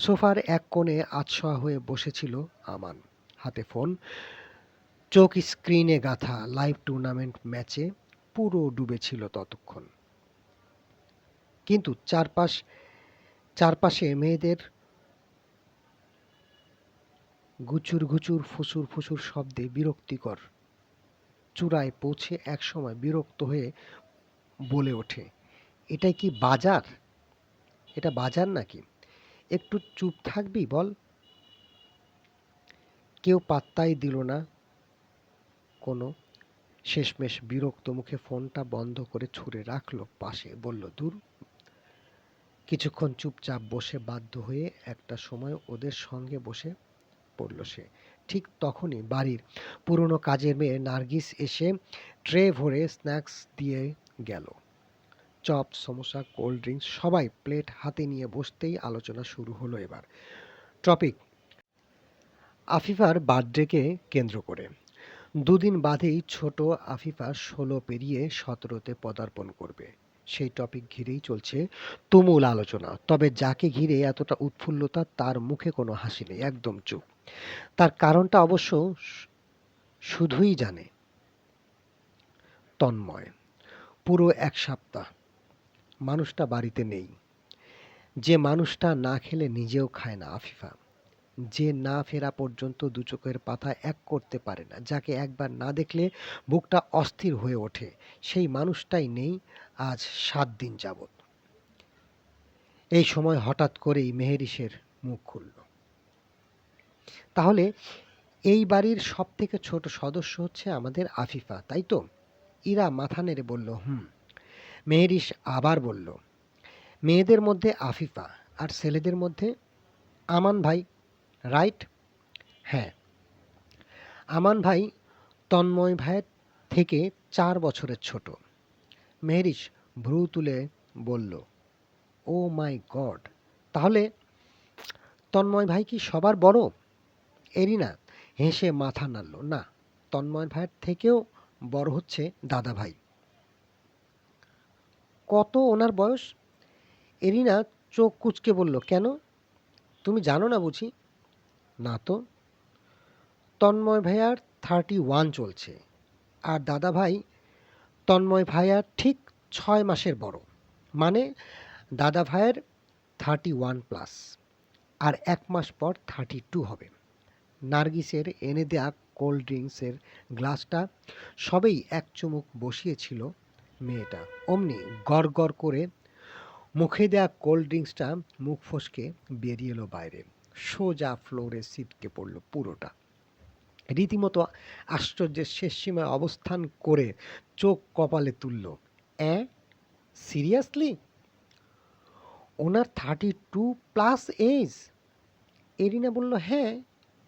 সোফার এক কোণে আতশোয়া হয়ে বসেছিল আমান, হাতে ফোন, চোখ স্ক্রিনে গাঁথা লাইভ টুর্নামেন্ট ম্যাচে পুরো ডুবেছিল ততক্ষণ। কিন্তু চারপাশে মেয়েদের গুচুর ঘুচুর ফুসুর ফুসুর শব্দে বিরক্তিকর চূড়ায় পৌঁছে একসময় বিরক্ত হয়ে বলে ওঠে, এটাই কি বাজার? এটা বাজার নাকি? একটু চুপ থাকবি বল? কেউ পাত্তাই দিল না কোনো। শেষমেশ বিরক্ত মুখে ফোনটা বন্ধ করে ছুঁড়ে রাখলো পাশে। বলল, দূর। কিছুক্ষণ চুপচাপ বসে বাধ্য হয়ে একটা সময় ওদের সঙ্গে বসে পড়ল সে। ঠিক তখনই বাড়ির পুরনো কাজের মেয়ে নার্গিস এসে ট্রে ভরে স্ন্যাক্স দিয়ে গেল। চপ, সমোসা, কোল্ড ড্রিঙ্কস, সবাই প্লেট হাতে নিয়ে বসতেই আলোচনা শুরু হলো এবার। টপিক আফিফার বার্থডেকে কেন্দ্র করে। দুদিন বাদেই ছোট আফিফা 16 পেরিয়ে 17তে পদার্পণ করবে। সেই টপিক ঘিরেই চলছে তুমুল আলোচনা। তবে যাকে ঘিরে এতটা উৎফুল্লতা, তার মুখে কোনো হাসি নেই, একদম চুপ। তার কারণটা অবশ্য শুধুই জানে তন্ময়। পুরো এক সপ্তাহ মানুষটা বাড়িতে নেই। যে মানুষটা না খেলে নিজেও খায় না আফিফা, যে না ফেরা পর্যন্ত দু চোখের পাতা এক করতে পারে না, যাকে একবার না দেখলে বুকটা অস্থির হয়ে ওঠে, সেই মানুষটাই নেই আজ 7 দিন যাবৎ। এই সময় হঠাৎ করেই মেহেরিসের মুখ খুলল। তাহলে এই বাড়ির সব থেকে ছোট সদস্য হচ্ছে আমাদের আফিফা, তাই তো? ইরা মাথা নেড়ে বলল, হুম। মেহেরিস আবার বলল, মেয়েদের মধ্যে আফিফা আর ছেলেদের মধ্যে আমান ভাই, রাইট? হ্যাঁ। আমান ভাই তন্ময় ভাইয়ের থেকে 4 বছরের ছোট। মেহেরিস ভ্রু তুলে বলল, ও মাই গড, তাহলে তন্ময় ভাই কি সবার বড়? এরিনা হেসে মাথা নাড়ল, না, তন্ময় ভাইয়ের থেকেও বড় হচ্ছে দাদা ভাই। কত ওনার বয়স? এরিনা চোখ কুঁচকে বলল, কেন, তুমি জানো না বুঝি? না তো। তন্ময় ভাইয়ার 31 চলছে, আর দাদা ভাই তন্ময় ভাইয়ার ঠিক 6 মাসের বড়। মানে দাদা ভাইয়ের 31+, আর 1 মাস পর 32 হবে। নার্গিসের এনে দেয়া কোল্ড ড্রিঙ্কসের গ্লাসটা সবেই এক চুমুক বসিয়েছিল মেয়েটা, অমনি গড় গড় করে মুখে দেয়া কোল্ড ড্রিঙ্কসটা মুখ ফসকে বেরিয়ে এলো বাইরে, সোজা ফ্লোরে ছিটকে পড়ল পুরোটা। রীতিমতো আশ্চর্যের শেষ সীমায় অবস্থান করে চোখ কপালে তুলল। সিরিয়াসলি? ওনার 32+ এজ? এরিনা বলল, হ্যাঁ,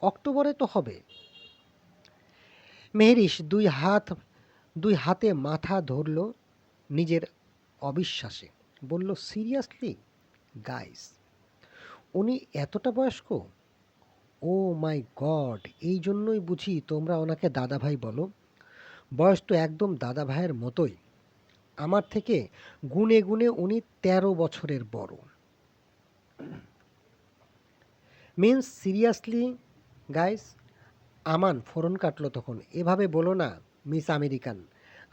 অক্টোবরে তো হবে। মেহরিশ দুই হাতে মাথা ধরল নিজের অবিশ্বাসে, বলল, সিরিয়াসলি গাইস, উনি এতটা বয়স্ক? ও মাই গড, এই জন্যই বুঝি তোমরা ওনাকে দাদাভাই বলো? বয়স তো একদম দাদা ভাইয়ের মতোই। আমার থেকে গুণে গুণে উনি 13 বছরের বড়। Means seriously guys? আমান ফোরন কাটলো তখন, এভাবে বলো না মিস আমেরিকান,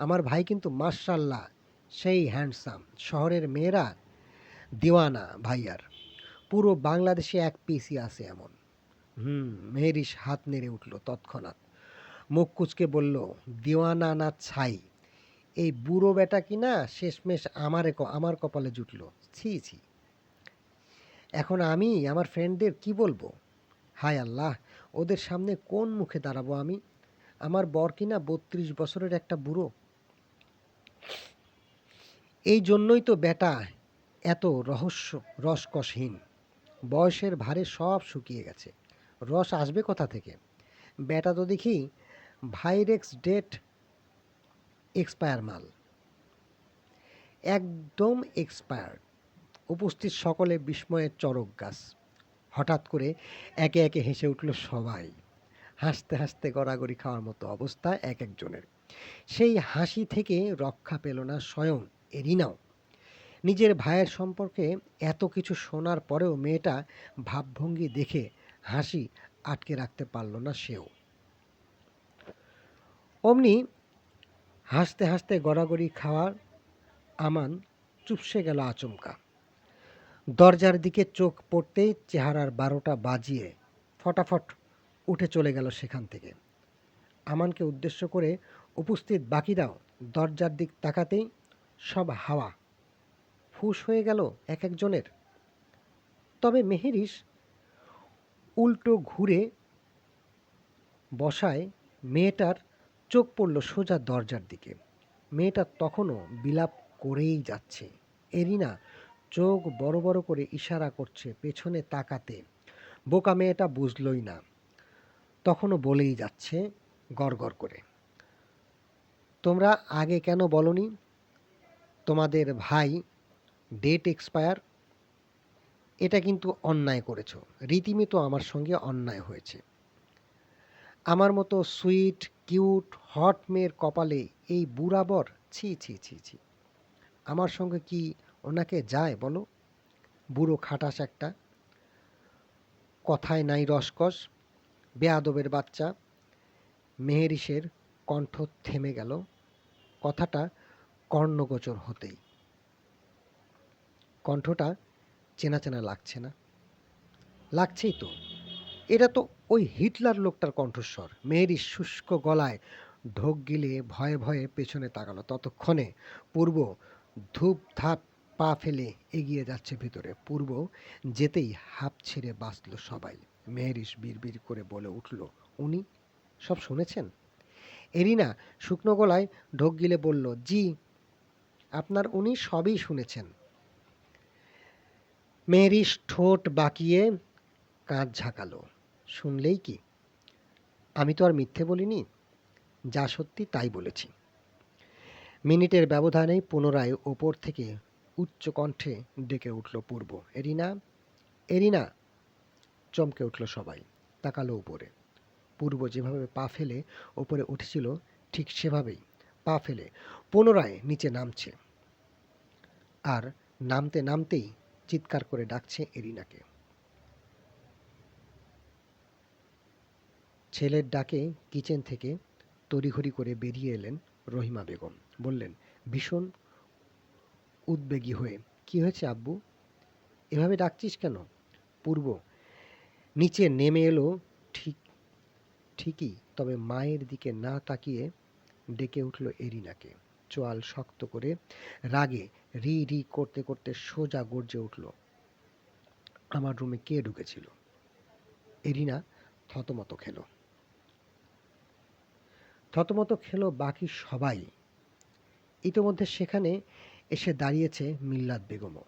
আমার ভাই কিন্তু মাশাল্লাহ সেই হ্যান্ডসাম, শহরের মেয়েরা দিওয়ানা ভাইয়ার, পুরো বাংলাদেশে এক পিসি আছে এমন। মেহেরিস হাত নেড়ে উঠল তৎক্ষণাৎ, মুখ কুচকে বলল, দিওয়ানা না ছাই, এই বুড়ো বেটা কিনা শেষমেশ আমার কপালে জুটল। ছি ছি, এখন আমি আমার ফ্রেন্ডদের কি বলবো? হায় আল্লাহ, ওদের সামনে কোন মুখে দাঁড়াবো আমি? আমার বর কিনা 32 বছরের একটা বুড়ো। এই জন্যই তো বেটা এত রসকসহীন, বয়সের ভারে সব শুকিয়ে গেছে, রস আসবে কোথা থেকে? বেটা তো দেখি ভাইরেক্স ডেট এক্সপায়ার মাল, একদম এক্সপায়ার্ড। উপস্থিত সকলে বিস্ময়ের চরক গাছ। হঠাৎ করে একে একে হেসে উঠল সবাই, হাসতে হাসতে গড়াগড়ি খাওয়ার মতো অবস্থা এক একজনের। সেই হাসি থেকে রক্ষা পেল না স্বয়ং এরিনাও। নিজের ভাইয়ের সম্পর্কে এত কিছু শোনার পরেও মেয়েটা ভাবভঙ্গি দেখে হাসি আটকে রাখতে পারল না সেও। অমনি হাসতে হাসতে গড়াগড়ি খাওয়ার আমান চুপসে গেল আচমকা। দরজার দিকে চোখ পড়তেই চেহারার 12টা বাজিয়ে ফটাফট উঠে চলে গেল সেখান থেকে। আমানকে উদ্দেশ্য করে উপস্থিত বাকিরাও দরজার দিক তাকাতেই সব হাওয়া ফুস হয়ে গেল এক একজনের। তবে মেহেরিস উল্টো ঘুরে বসায় মেয়েটার চোখ পড়ল সোজা দরজার দিকে। মেয়েটা তখনও বিলাপ করেই যাচ্ছে। এরিনা চোখ বড় বড় করে ইশারা করছে পেছনে তাকাতে। বোকা মেয়েটা বুঝলই না, তখনও বলেই যাচ্ছে গড়গড় করে, তোমরা আগে কেন বলনি তোমাদের ভাই ডেট এক্সপায়ার? এটা কিন্তু অন্যায় করেছো, রীতিমতো আমার সঙ্গে অন্যায় হয়েছে। আমার মতো সুইট কিউট হট মেয়ের কপালে এই বুড়া বর, ছি ছি ছি ছি, আমার সঙ্গে কি ওনাকে যায় বলো? বুড়ো খাটাস একটা, কথায় নাই রসকস, বেয়াদবের বাচ্চা। মেহেরিসের কণ্ঠ থেমে গেল কথাটা কর্ণগোচর হতেই। কণ্ঠটা চেনা চেনা লাগছে না? লাগছেই তো, এটা তো ওই হিটলার লোকটার কণ্ঠস্বর। মেহেরিস শুষ্ক গলায় ঢোক গিলে ভয়ে ভয়ে পেছনে তাকালো। ততক্ষণে পূর্ব ধূপ ধাপ পা ফেলে এগিয়ে যাচ্ছে ভিতরে। পূর্ব যেতেই হাঁপ ছেড়ে বাঁচল সবাই। মেহেরিস বিড়বিড় করে বলে উঠল, উনি সব শুনেছেন? এরিনা শুকনো গলায় ঢোক গিলে বলল, জি, আপনার উনি সবই শুনেছেন। মেহেরিস ঠোঁট বাঁকিয়ে কাঁধ ঝাঁকালো, শুনলেই কি? আমি তো আর মিথ্যে বলিনি, যা সত্যি তাই বলেছি। মিনিটের ব্যবধানেই পুনরায় ওপর থেকে উচ্চ কণ্ঠে ডেকে উঠল পূর্ব। Arena, arena! চমকে উঠল সবাই, তাকালো উপরে। পূর্ব যেভাবে পা ফেলে ওপরে উঠেছিল ঠিক সেভাবেই পা ফেলে পুনরায় নিচে নামছে, আর নামতে নামতেই চিৎকার করে ডাকছে এরিনাকে। ছেলের ডাকে কিচেন থেকে তড়িঘড়ি করে বেরিয়ে এলেন রহিমা বেগম। বললেন ভীষণ উদ্বেগী হয়ে, কি হয়েছে আব্বু, এভাবে ডাকছিস কেন? পূর্ব নিচে নেমে এলো ঠিকই, তবে মায়ের দিকে না তাকিয়ে ডেকে উঠল এরিনাকে। চোয়াল শক্ত করে রাগে রি রি করতে করতে সোজা গর্জে উঠল, আমার রুমে কে ঢুকেছিল? এরিনা থতমত খেলো বাকি সবাই। ইতোমধ্যে সেখানে এসে দাঁড়িয়েছে মিল্লাত বেগমও।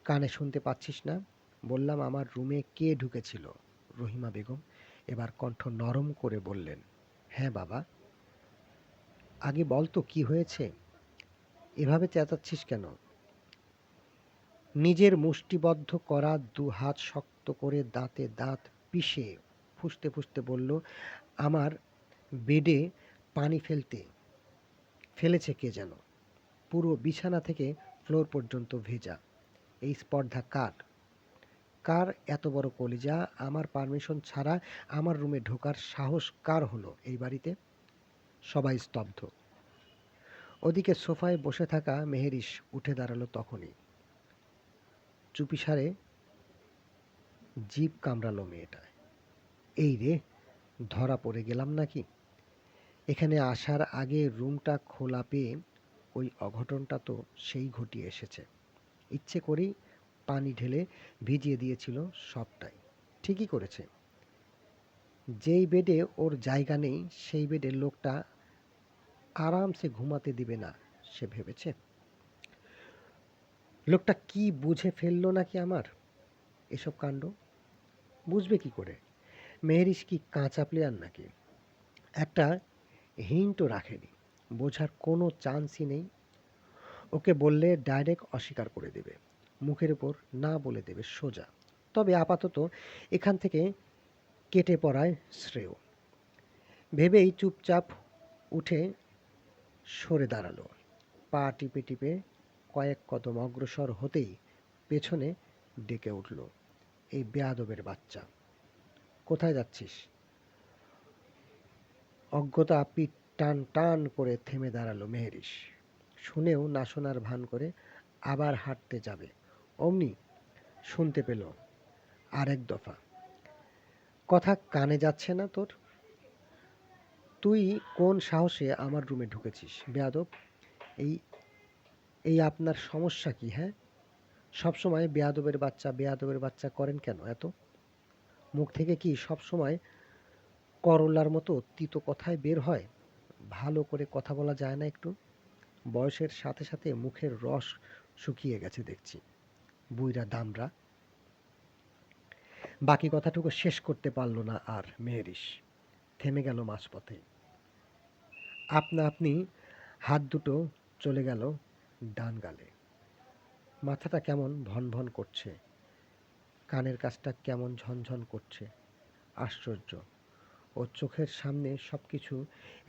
কানে শুনতে পাচ্ছিস না? বললাম আমার রুমে কে ঢুকেছিল। রহিমা বেগম এবার কণ্ঠ নরম করে বললেন, হ্যাঁ বাবা, আগে বল তো কি হয়েছে, এভাবে চেঁচাচ্ছিস কেন? নিজের মুষ্টিবদ্ধ করা দু হাত শক্ত করে দাঁতে দাঁত পিষে ফুঁসতে ফুঁসতে বলল, আমার বেডে পানি ফেলেছে কে যেন। পুরো বিছানা থেকে ফ্লোর পর্যন্ত ভেজা। এই স্পর্ধা কার? কার এত বড় কলিজা? আমার পারমিশন ছাড়া আমার রুমে ঢোকার সাহস কার হলো এই বাড়িতে? সবাই স্তব্ধ। ওদিকে সোফায় বসে থাকা মেহেরিস উঠে দাঁড়ালো তখনই। চুপিসারে জিভ কামড়ালো মেয়েটা। এই রে, ধরা পড়ে গেলাম নাকি? এখানে আসার আগে রুমটা খোলা পেয়ে ওই অঘটনটা তো সেই ঘটিয়ে এসেছে। ইচ্ছে করেই পানি ঢেলে ভিজিয়ে দিয়েছিল সবটাই। ঠিকই করেছে। যেই বেডে ওর জায়গা নেই সেই বেডে লোকটা আরামসে ঘুমাতে দিবে না সে ভেবেছে? লোকটা কি বুঝে ফেললো নাকি আমার এসব কাণ্ড? বুঝবে কি করে? মেহেরিস কি কাঁচা প্লেয়ার নাকি? একটা হিন্টও রাখেনি, বোঝার কোনো চান্সই নেই। ওকে বললে ডাইরেক্ট অস্বীকার করে দেবে, মুখের উপর না বলে দেবে সোজা। তবে আপাতত এখান থেকে কেটে পড়ায় শ্রেয় ভেবেই চুপচাপ উঠে সরে দাঁড়ালো। পা টিপে টিপে কয়েক কদম অগ্রসর হতেই পেছনে ডেকে উঠল, এই বেয়াদবের বাচ্চা, কোথায় যাচ্ছিস? অজ্ঞতা পিঠ টান টান করে থেমে দাঁড়ালো মেহেরিস। শুনেও না শোনার ভান করে আবার হাঁটতে যাবে অমনি শুনতে পেল আরেক দফা, কথা কানে যাচ্ছে না তোর? তুই কোন সাহসে আমার রুমে ঢুকেছিস বেয়াদব? এই এই আপনার সমস্যা কি? হ্যাঁ, সবসময় বেয়াদবের বাচ্চা করেন কেন এত? মুখ থেকে কি সবসময় করলার মতো তিতো কথায় বের হয়? ভালো করে কথা বলা যায় না একটু? বয়সের সাথে সাথে মুখের রস শুকিয়ে গেছে দেখছি, বুইড়া দামড়া। বাকি কথাটুকু শেষ করতে পারল না আর মেহেরিস, থেমে গেল মাঝপথে। আপনা আপনি হাত দুটো চলে গেল ডান গালে। মাথাটা কেমন ভন ভন করছে, কানের কাছটা কেমন ঝনঝন করছে। আশ্চর্য, ওর চোখের সামনে সবকিছু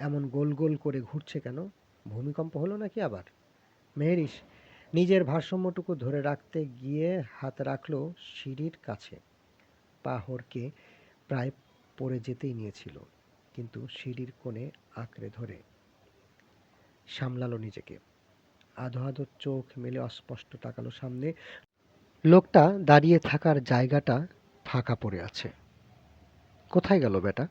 এমন গোল গোল করে ঘুরছে কেন? ভূমিকম্প হলো নাকি আবার? মেহেরিস নিজের ভারসাম্যটুকু ধরে রাখতে গিয়ে হাত রাখল সিঁড়ির কাছে। পা হড়কে প্রায় পড়ে যেতেই নিয়েছিল, কিন্তু সিঁড়ির কোণে আঁকড়ে ধরে সামলালো নিজেকে। আধো আধো চোখ মেলে অস্পষ্ট তাকালো সামনে। লোকটা দাঁড়িয়ে থাকার জায়গাটা ফাঁকা পড়ে আছে। কোথায় গেল বেটা?